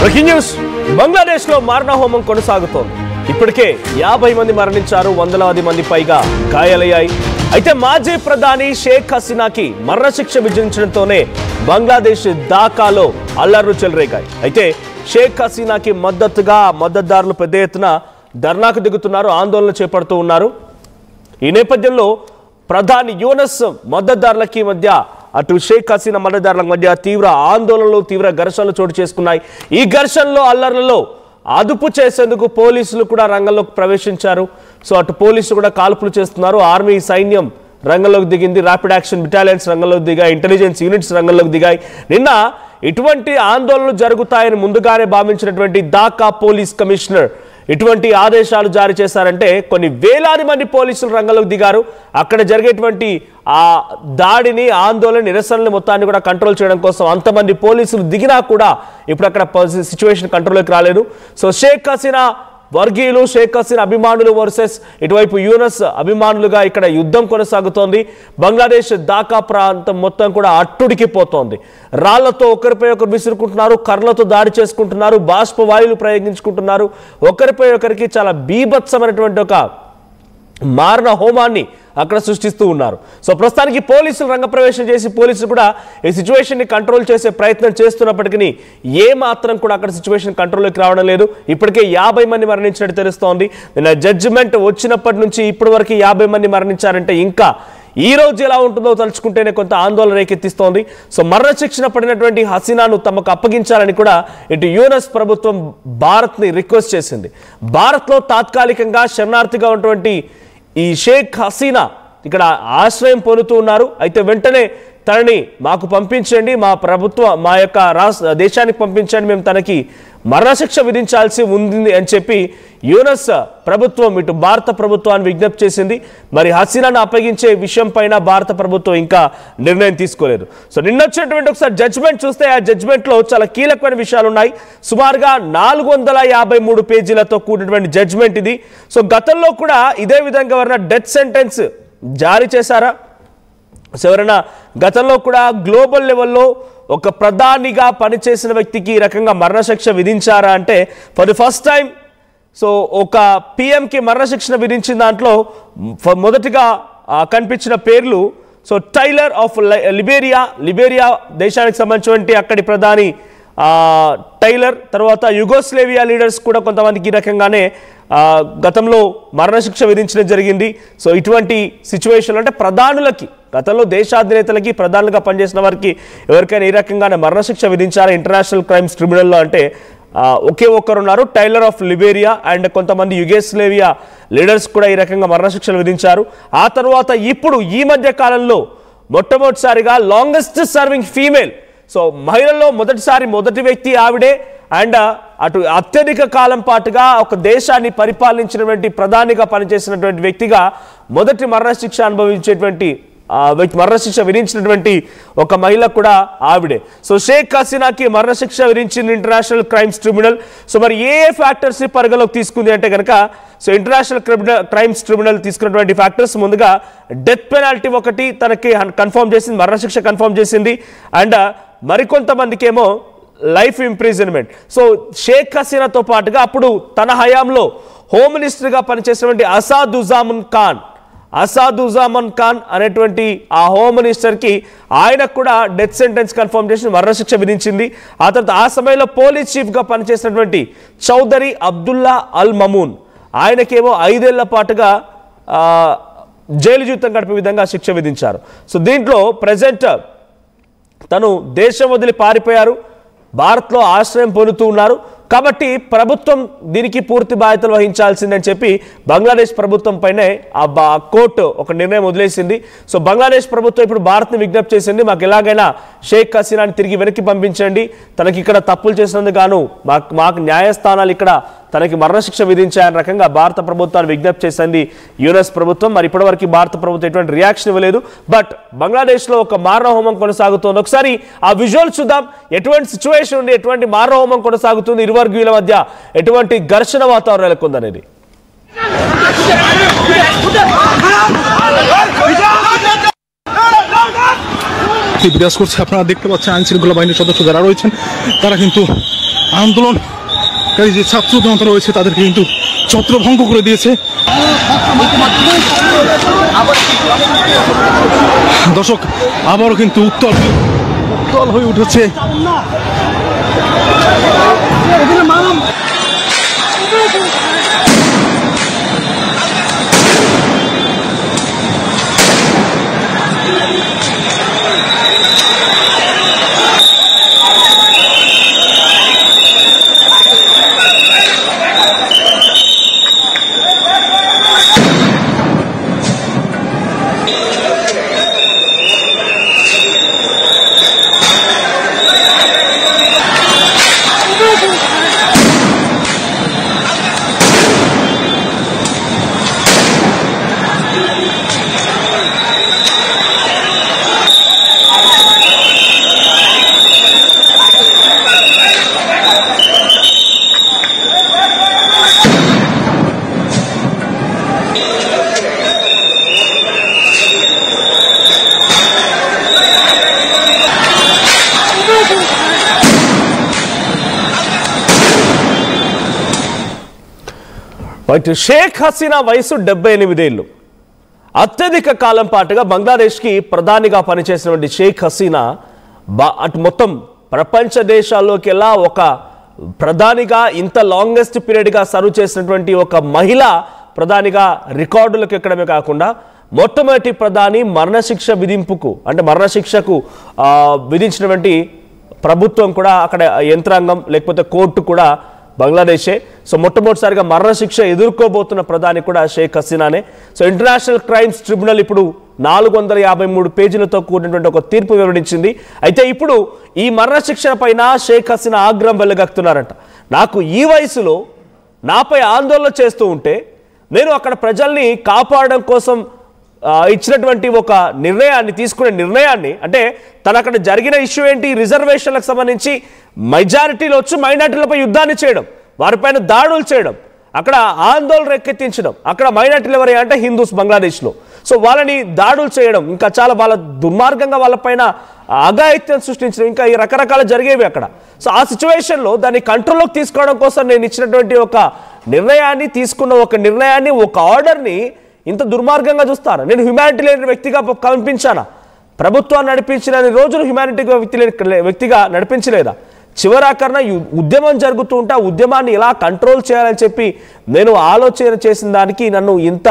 Breaking news Bangladesh లో మారణ హోమం కొనసాగుతోంది. ఇప్పటికే 50 మంది మరణించారు, వందలాది మంది పైగా గాయాలయ్యాయి. అయితే మాజీ ప్రధాని షేక్ హసీనాకి మరణశిక్ష విధించడంతోనే బంగ్లాదేశ్ ఢాకాలో అల్లర్లు చెలరేగాయి. అయితే షేక్ హసీనాకి మద్దతుగా మద్దతుదారులు పెద్ద ఎత్తున ధర్నాకు దిగుతున్నారు, ఆందోళన చేపడుతూ ఉన్నారు. ఈ నేపథ్యంలో ప్రధాని యూనస్ మద్దతుదారులకి మధ్య అటు షేక్ హసీనా మద్దతుదారుల మధ్య తీవ్ర ఆందోళనలు, తీవ్ర ఘర్షణలు చోటు చేసుకున్నాయి. ఈ ఘర్షణలో అల్లర్లలో అదుపు చేసేందుకు పోలీసులు కూడా రంగంలోకి ప్రవేశించారు. సో అటు పోలీసులు కూడా కాల్పులు చేస్తున్నారు. ఆర్మీ సైన్యం రంగంలోకి దిగింది, ర్యాపిడ్ యాక్షన్ బెటాలియన్స్ రంగంలోకి దిగాయి, ఇంటెలిజెన్స్ యూనిట్స్ రంగంలోకి దిగాయి. నిన్న ఇటువంటి ఆందోళనలు జరుగుతాయని ముందుగానే భావించినటువంటి ఢాకా పోలీస్ కమిషనర్ ఇటువంటి ఆదేశాలు జారీ చేశారంటే కొన్ని వేలాది మంది పోలీసులు రంగంలోకి దిగారు. అక్కడ జరిగేటువంటి ఆ దాడిని, ఆందోళన, నిరసనలు మొత్తాన్ని కూడా కంట్రోల్ చేయడం కోసం అంతమంది పోలీసులు దిగినా కూడా ఇప్పుడు అక్కడ సిచ్యువేషన్ కంట్రోల్లోకి రాలేదు. సో షేక్ హసీనా వర్గీయులు, షేక్ హసీనా అభిమానులు వర్సెస్ ఇటువైపు యూనస్ అభిమానులుగా ఇక్కడ యుద్ధం కొనసాగుతోంది. బంగ్లాదేశ్ ఢాకా ప్రాంతం మొత్తం కూడా అట్టుడికిపోతోంది. రాళ్లతో ఒకరిపై ఒకరు విసురుకుంటున్నారు, కర్రలతో దాడి చేసుకుంటున్నారు, బాష్ప వాయువులు ప్రయోగించుకుంటున్నారు. ఒకరిపై ఒకరికి చాలా బీభత్సమైనటువంటి ఒక మారణ హోమాన్ని అక్కడ సృష్టిస్తూ ఉన్నారు. సో ప్రస్తుతానికి పోలీసులు రంగప్రవేశం చేసి పోలీసులు కూడా ఈ సిచ్యువేషన్ని కంట్రోల్ చేసే ప్రయత్నం చేస్తున్నప్పటికీ ఏ మాత్రం కూడా అక్కడ సిచ్యువేషన్ కంట్రోల్లోకి రావడం లేదు. ఇప్పటికే 50 మంది మరణించినట్టు తెలుస్తోంది. నిన్న జడ్జిమెంట్ వచ్చినప్పటి నుంచి ఇప్పటి వరకు 50 మంది మరణించారంటే ఇంకా ఈ రోజు ఎలా ఉంటుందో తలుచుకుంటేనే కొంత ఆందోళన రేకెత్తిస్తోంది. సో మరణశిక్షణ పడినటువంటి హసీనాను తమకు అప్పగించాలని కూడా ఇటు యూనస్ ప్రభుత్వం భారత్ని రిక్వెస్ట్ చేసింది. భారత్లో తాత్కాలికంగా శరణార్థిగా ఉన్నటువంటి ఈ షేక్ హసీనా ఇక్కడ ఆశ్రయం పొందుతూ ఉన్నారు. అయితే వెంటనే తనని మాకు పంపించండి, మా యొక్క దేశానికి పంపించండి, మేము తనకి మరణశిక్ష విధించాల్సి ఉంది అని చెప్పి యూనస్ ప్రభుత్వం ఇటు భారత ప్రభుత్వాన్ని విజ్ఞప్తి చేసింది. మరి హసీనాను అప్పగించే విషయం పైన భారత ప్రభుత్వం ఇంకా నిర్ణయం తీసుకోలేదు. సో నిన్న వచ్చినటువంటి ఒకసారి జడ్జిమెంట్ చూస్తే ఆ జడ్జిమెంట్లో చాలా కీలకమైన విషయాలు ఉన్నాయి. సుమారుగా 453 పేజీలతో కూడినటువంటి జడ్జిమెంట్ ఇది. సో గతంలో కూడా ఇదే విధంగా ఎవరైనా డెత్ సెంటెన్స్ జారీ చేశారా? సో ఎవరైనా గతంలో కూడా గ్లోబల్ లెవెల్లో ఒక ప్రధానిగా పనిచేసిన వ్యక్తికి ఈ రకంగా మరణశిక్ష విధించారా అంటే for the first time so ఒక పిఎంకి మరణశిక్షణ విధించిన దాంట్లో మొదటిగా కనిపించిన పేర్లు సో టైలర్ ఆఫ్ లిబేరియా దేశానికి సంబంధించినటువంటి అక్కడి ప్రధాని టైలర్, తర్వాత యుగోస్లేవియా లీడర్స్ కూడా కొంతమందికి ఈ రకంగానే గతంలో మరణశిక్ష విధించడం జరిగింది. సో ఇటువంటి సిచ్యువేషన్లో అంటే ప్రధానులకి గతంలో దేశాధినేతలకి ప్రధానులుగా పనిచేసిన వారికి ఎవరికైనా ఈ రకంగానే మరణశిక్ష విధించారా ఇంటర్నేషనల్ క్రైమ్స్ ట్రిబ్యునల్లో అంటే ఒకే ఒక్కరు ఉన్నారు, టైలర్ ఆఫ్ లిబేరియా. అండ్ కొంతమంది యుగోస్లేవియా లీడర్స్ కూడా ఈ రకంగా మరణశిక్షలు విధించారు. ఆ తర్వాత ఇప్పుడు ఈ మధ్య కాలంలో మొట్టమొదటిసారిగా లాంగెస్ట్ సర్వింగ్ ఫీమేల్, సో మహిళల్లో మొదటి వ్యక్తి ఆవిడే. అండ్ అటు అత్యధిక కాలం పాటుగా ఒక దేశాన్ని పరిపాలించినటువంటి ప్రధానిగా పనిచేసినటువంటి వ్యక్తిగా మొదటి మరణశిక్ష అనుభవించేటువంటి మరణశిక్ష విధించినటువంటి ఒక మహిళ కూడా ఆవిడే. సో షేక్ హసీనాకి మరణశిక్ష విధించింది ఇంటర్నేషనల్ క్రైమ్స్ ట్రిబ్యునల్. సో మరి ఏ ఫ్యాక్టర్స్ ని పరిగణలోకి తీసుకుంది అంటే కనుక సో ఇంటర్నేషనల్ క్రైమ్స్ ట్రిబ్యునల్ తీసుకున్నటువంటి ఫ్యాక్టర్స్ ముందుగా డెత్ పెనాల్టీ ఒకటి తనకి కన్ఫర్మ్ చేసింది, మరణశిక్ష కన్ఫర్మ్ చేసింది. అండ్ మరికొంతమందికి ఏమో లైఫ్ ఇంప్రిజన్మెంట్. సో షేక్ హసీనాతో పాటుగా అప్పుడు తన హయాంలో హోమ్ మినిస్టర్గా పనిచేసినటువంటి అసాదుజామన్ ఖాన్ అనేటువంటి ఆ హోమ్ మినిస్టర్కి ఆయనకు కూడా డెత్ సెంటెన్స్ కన్ఫర్మ్ చేసి మరణశిక్ష విధించింది. ఆ తర్వాత ఆ సమయంలో పోలీస్ చీఫ్గా పనిచేసినటువంటి చౌదరి అబ్దుల్లా అల్ మమూన్ ఆయనకేమో 5 ఏళ్ల పాటుగా జైలు జీవితం గడిపే విధంగా శిక్ష విధించారు. సో దీంట్లో ప్రజెంట్ తను దేశం వదిలి పారిపోయారు, భారత్లో ఆశ్రయం పొందుతూ ఉన్నారు. కాబట్టి ప్రభుత్వం దీనికి పూర్తి బాధ్యతలు వహించాల్సిందని చెప్పి బంగ్లాదేశ్ ప్రభుత్వం పైనే ఆ కోర్టు ఒక నిర్ణయం వదిలేసింది. సో బంగ్లాదేశ్ ప్రభుత్వం ఇప్పుడు భారత్ని విజ్ఞప్తి చేసింది, మాకు ఎలాగైనా షేక్ హసీనాని తిరిగి వెనక్కి పంపించండి, తనకి ఇక్కడ తప్పులు చేసినందుకు గాను మాకు న్యాయస్థానాలు ఇక్కడ తనకి మరణశిక్ష విధించాయని రకంగా భారత ప్రభుత్వాన్ని విజ్ఞప్తి చేసింది యూనస్ ప్రభుత్వం. మరి ఇప్పటివరకు భారత ప్రభుత్వం ఎటువంటి రియాక్షన్ ఇవ్వలేదు. బట్ బంగ్లాదేశ్లో ఒక మారణ హోమం కొనసాగుతోంది. ఒకసారి ఆ విజువల్ చూద్దాం, ఎటువంటి సిచ్యువేషన్ ఉంది, ఎటువంటి మారణ హోమం కొనసాగుతుంది, ఇరు వర్గీయుల మధ్య ఎటువంటి ఘర్షణ వాతావరణం నెలకొందనేది. বিরাজ করছে। আপনারা দেখতে পাচ্ছেন আইন শৃঙ্খলা বাহিনীর সদস্য যারা রয়েছেন তারা কিন্তু আন্দোলনকারী যে ছাত্র জনতা রয়েছে তাদেরকে কিন্তু ছত্রভঙ্গ করে দিয়েছে। দর্শক, আবারও কিন্তু উত্তল হয়ে উঠেছে। షేక్ హసీనా వయసు 78 ఏళ్ళు. అత్యధిక కాలం పాటుగా బంగ్లాదేశ్కి ప్రధానిగా పనిచేసినటువంటి షేక్ హసీనా అటు మొత్తం ప్రపంచ దేశాల్లోకి ఎలా ఒక ప్రధానిగా ఇంత లాంగెస్ట్ పీరియడ్గా సర్వ్ చేసినటువంటి ఒక మహిళ ప్రధానిగా రికార్డులకు ఎక్కడమే కాకుండా మొట్టమొదటి ప్రధాని మరణశిక్ష విధింపుకు అంటే మరణశిక్షకు విధించినటువంటి ప్రభుత్వం కూడా అక్కడ యంత్రాంగం లేకపోతే కోర్టు కూడా బంగ్లాదేశే. సో మొట్టమొదటిసారిగా మరణశిక్ష ఎదుర్కోబోతున్న ప్రధాని కూడా షేక్ హసీనానే. సో ఇంటర్నేషనల్ క్రైమ్స్ ట్రిబ్యునల్ ఇప్పుడు 453 పేజీలతో కూడినటువంటి ఒక తీర్పు వెల్లడించింది. అయితే ఇప్పుడు ఈ మరణశిక్షణ పైన షేక్ హసీనా ఆగ్రహం వెళ్లగక్కుతున్నారంట. నాకు ఈ వయసులో నాపై ఆందోళన చేస్తూ ఉంటే నేను అక్కడ ప్రజల్ని కాపాడడం కోసం ఇచ్చినటువంటి ఒక నిర్ణయాన్ని తీసుకునే నిర్ణయాన్ని అంటే తన అక్కడ జరిగిన ఇష్యూ ఏంటి, రిజర్వేషన్లకు సంబంధించి మెజారిటీలో వచ్చి మైనార్టీలపై యుద్ధాన్ని చేయడం, వారిపైన దాడులు చేయడం, అక్కడ ఆందోళన రేకెత్తించడం, అక్కడ మైనార్టీలు ఎవరైనా అంటే హిందూస్ బంగ్లాదేశ్లో, సో వాళ్ళని దాడులు చేయడం, ఇంకా చాలా వాళ్ళ దుర్మార్గంగా వాళ్ళపైన అఘాయిత్యం సృష్టించడం, ఇంకా ఈ రకరకాల జరిగేవి అక్కడ. సో ఆ సిచ్యువేషన్లో దాన్ని కంట్రోల్లోకి తీసుకోవడం కోసం నేను ఇచ్చినటువంటి ఒక నిర్ణయాన్ని ఒక ఆర్డర్ని ఇంత దుర్మార్గంగా చూస్తాను. నేను హ్యుమానిటీ లేని వ్యక్తిగా కనిపించానా? ప్రభుత్వాన్ని నడిపించిన రోజులు హ్యుమానిటీ వ్యక్తిగా నడిపించలేదా? చివరాకరణ ఉద్యమం జరుగుతూ ఉంటే ఆ ఉద్యమాన్ని ఎలా కంట్రోల్ చేయాలని చెప్పి నేను ఆలోచన చేసిన దానికి నన్ను ఇంత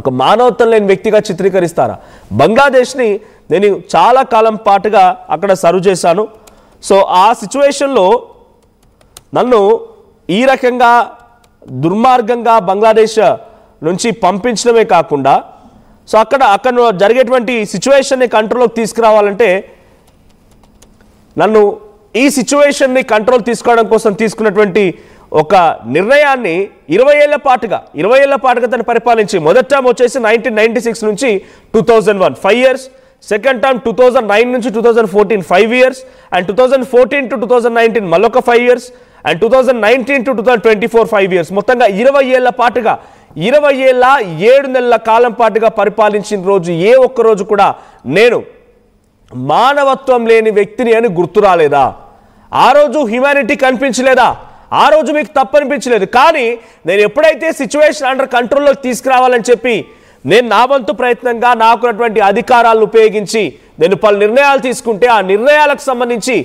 ఒక మానవత్వం లేని వ్యక్తిగా చిత్రీకరిస్తారా? బంగ్లాదేశ్ని నేను చాలా కాలం పాటుగా అక్కడ సర్వ్ చేశాను. సో ఆ సిచ్యువేషన్లో నన్ను ఈ రకంగా దుర్మార్గంగా బంగ్లాదేశ్ నుంచి పంపించడమే కాకుండా సో అక్కడ జరిగేటువంటి సిచ్యువేషన్ని కంట్రోల్లోకి తీసుకురావాలంటే నన్ను ఈ సిచ్యువేషన్ని కంట్రోల్ తీసుకోవడం కోసం తీసుకున్నటువంటి ఒక నిర్ణయాన్ని 20 ఏళ్ల పాటుగా తను పరిపాలించి మొదటి టైం వచ్చేసి 1996 నుంచి 2001 5 years, సెకండ్ టైం 2009 నుంచి 2014 5 years, and 2014 to 2019 మళ్ళొక 5 years, and 2019 to 2024 5 years, మొత్తంగా 20 ఏళ్ల పాటుగా 20 ఏళ్ల 7 నెలల కాలం పాటుగా పరిపాలించిన రోజు ఏ ఒక్క రోజు కూడా నేను మానవత్వం లేని వ్యక్తిని అని గుర్తు రాలేదా? ఆ రోజు హ్యుమానిటీ కనిపించలేదా? ఆ రోజు మీకు తప్పనిపించలేదు. కానీ నేను ఎప్పుడైతే సిచ్యువేషన్ అండర్ కంట్రోల్లోకి తీసుకురావాలని చెప్పి నేను నా వంతు ప్రయత్నంగా నాకున్నటువంటి అధికారాలను ఉపయోగించి నేను పలు నిర్ణయాలు తీసుకుంటే ఆ నిర్ణయాలకు సంబంధించి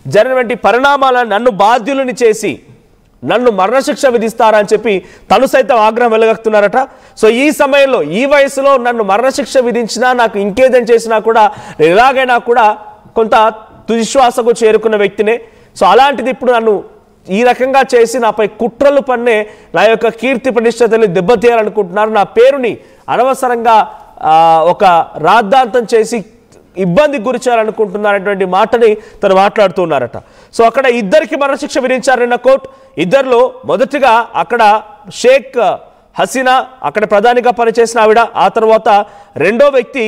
జరిగినటువంటి పరిణామాలను నన్ను బాధ్యులని చేసి నన్ను మరణశిక్ష విధిస్తారా అని చెప్పి తను సైతం ఆగ్రహం వెలగక్కుతున్నారట. సో ఈ సమయంలో ఈ వయసులో నన్ను మరణశిక్ష విధించినా నాకు ఇంకేదైనా చేసినా కూడా నేను ఎలాగైనా కూడా కొంత తుదిశ్వాసకు చేరుకున్న వ్యక్తినే. సో అలాంటిది ఇప్పుడు నన్ను ఈ రకంగా చేసి నాపై కుట్రలు పన్నే నా యొక్క కీర్తి ప్రతిష్టతని దెబ్బతీయాలనుకుంటున్నారు, నా పేరుని అనవసరంగా ఒక రాద్ధాంతం చేసి ఇబ్బంది గురి చేయాలనుకుంటున్నారనేటువంటి మాటని తను మాట్లాడుతున్నారట. సో అక్కడ ఇద్దరికి మరణశిక్ష విధించారు నిన్న కోర్టు. ఇద్దరిలో మొదటిగా అక్కడ షేక్ హసీనా అక్కడ ప్రధానిగా పనిచేసిన ఆవిడ, ఆ తర్వాత రెండో వ్యక్తి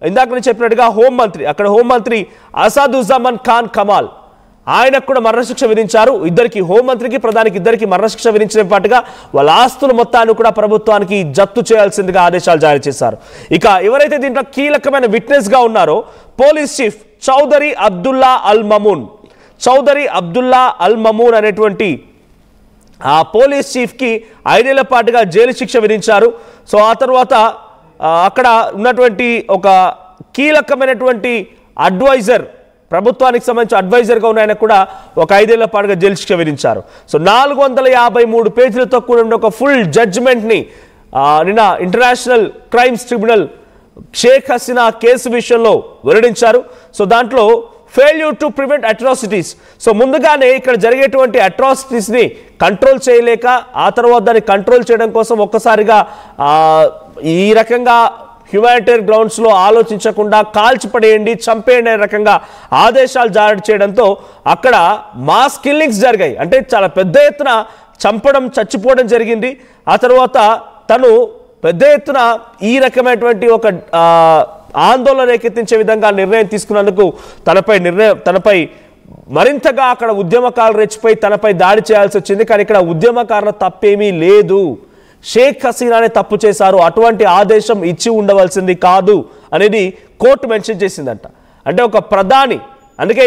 ఇందాక నేను చెప్పినట్టుగా హోంమంత్రి అసాదుజ్జమాన్ ఖాన్ కమాల్, ఆయనకు కూడా మరణశిక్ష విధించారు. ఇద్దరికి, హోంమంత్రికి ప్రధానికి ఇద్దరికి మరణశిక్ష విధించిన పాటుగా వాళ్ళ ఆస్తుల మొత్తాన్ని కూడా ప్రభుత్వానికి జప్తు చేయాల్సిందిగా ఆదేశాలు జారీ చేశారు. ఇక ఎవరైతే దీంట్లో కీలకమైన విట్నెస్ గా ఉన్నారో పోలీస్ చీఫ్ చౌదరి అబ్దుల్లా అల్ మమూన్. చౌదరి అబ్దుల్లా అల్ మమూన్ అనేటువంటి ఆ పోలీస్ చీఫ్కి 5 ఏళ్ల పాటుగా జైలు శిక్ష విధించారు. సో ఆ తర్వాత అక్కడ ఉన్నటువంటి ఒక కీలకమైనటువంటి అడ్వైజర్, ప్రభుత్వానికి సంబంధించిన అడ్వైజర్గా ఉన్న ఆయన కూడా ఒక 5 ఏళ్ల పాటుగా జైలు శిక్ష విధించారు. సో 453 పేజీలతో కూడిన ఒక ఫుల్ జడ్జిమెంట్ని నిన్న international crimes tribunal Sheikh Hasina case విషయంలో వెల్లడించారు. సో దాంట్లో failure to prevent atrocities, so ముందుగానే ఇక్కడ జరిగేటువంటి అట్రాసిటీస్ని కంట్రోల్ చేయలేక ఆ తర్వాత దాన్ని కంట్రోల్ చేయడం కోసం ఒక్కసారిగా ఈ రకంగా హ్యుమానిటేరియన్ గ్రౌండ్స్లో ఆలోచించకుండా కాల్చిపడేయండి, చంపేయండి అనే రకంగా ఆదేశాలు జారీ చేయడంతో అక్కడ మాస్ కిల్లింగ్స్ జరిగాయి. అంటే చాలా పెద్ద ఎత్తున చంపడం, చచ్చిపోవడం జరిగింది. ఆ తర్వాత తను పెద్ద ఎత్తున ఈ రకమైనటువంటి ఒక ఆందోళన రేకెత్తించే విధంగా నిర్ణయం తీసుకున్నందుకు తనపై మరింతగా అక్కడ ఉద్యమకారులు రెచ్చిపోయి తనపై దాడి చేయాల్సి వచ్చింది. కానీ ఇక్కడ ఉద్యమకారుల తప్పేమీ లేదు, షేక్ హసీనానే తప్పు చేశారు, అటువంటి ఆదేశం ఇచ్చి ఉండవలసింది కాదు అనేది కోర్టు మెన్షన్ చేసిందంట. అంటే ఒక ప్రధాని, అందుకే